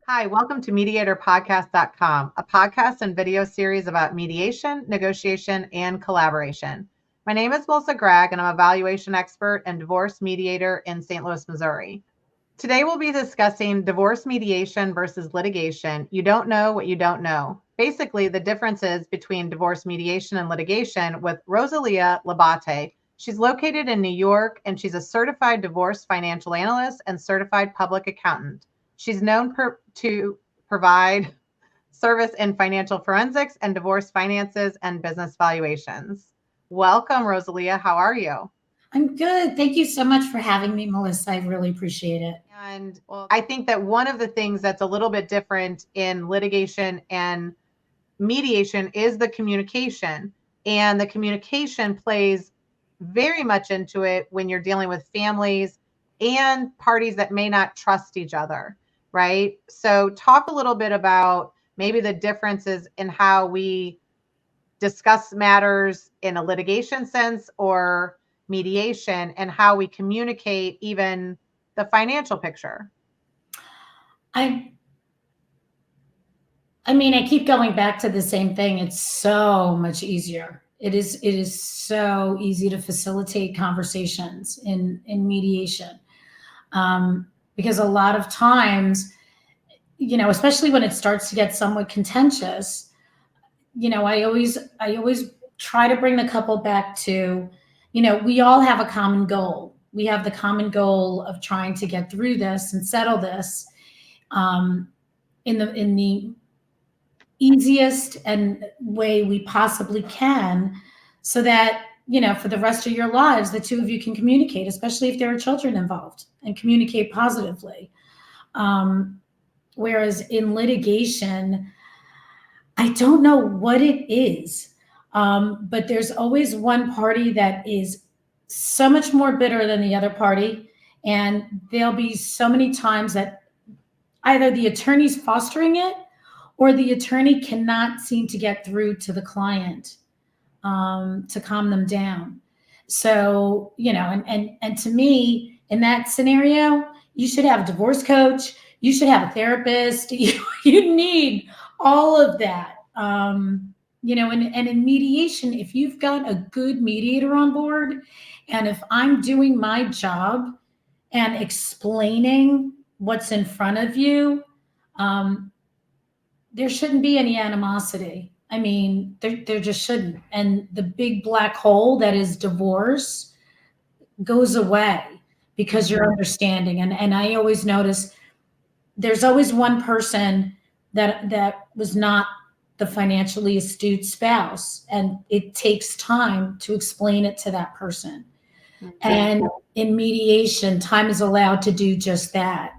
Hi, welcome to MediatorPodcast.com, a podcast and video series about mediation, negotiation, and collaboration. My name is Melissa Gragg, and I'm a valuation expert and divorce mediator in St. Louis, Missouri. Today, we'll be discussing divorce mediation versus litigation. You don't know what you don't know. Basically, the differences between divorce mediation and litigation with Rosalia Labate. She's located in New York, and she's a certified divorce financial analyst and certified public accountant. She's known to provide service in financial forensics and divorce finances and business valuations. Welcome, Rosalia. How are you? I'm good. Thank you so much for having me, Melissa. I really appreciate it. And well, I think that one of the things that's a little bit different in litigation and mediation is the communication. And the communication plays very much into it when you're dealing with families and parties that may not trust each other. Right? So talk a little bit about maybe the differences in how we discuss matters in a litigation sense or mediation, and how we communicate even the financial picture. I mean, I keep going back to the same thing. It's so much easier. It is so easy to facilitate conversations in mediation. Because a lot of times, especially when it starts to get somewhat contentious, I always try to bring the couple back to, we all have a common goal. We have the common goal of trying to get through this and settle this in the easiest and way we possibly can, so that for the rest of your lives, the two of you can communicate, especially if there are children involved, and communicate positively. Whereas in litigation, I don't know what it is, but there's always one party that is so much more bitter than the other party. And there'll be so many times that either the attorney's fostering it, or the attorney cannot seem to get through to the client to calm them down. So, and to me, in that scenario, you should have a divorce coach, you should have a therapist, you need all of that. And in mediation, if you've got a good mediator on board, and if I'm doing my job and explaining what's in front of you, there shouldn't be any animosity. I mean, there just shouldn't. And the big black hole that is divorce goes away because you're understanding. And I always notice there's always one person that was not the financially astute spouse, and it takes time to explain it to that person. Mm-hmm. And in mediation, time is allowed to do just that.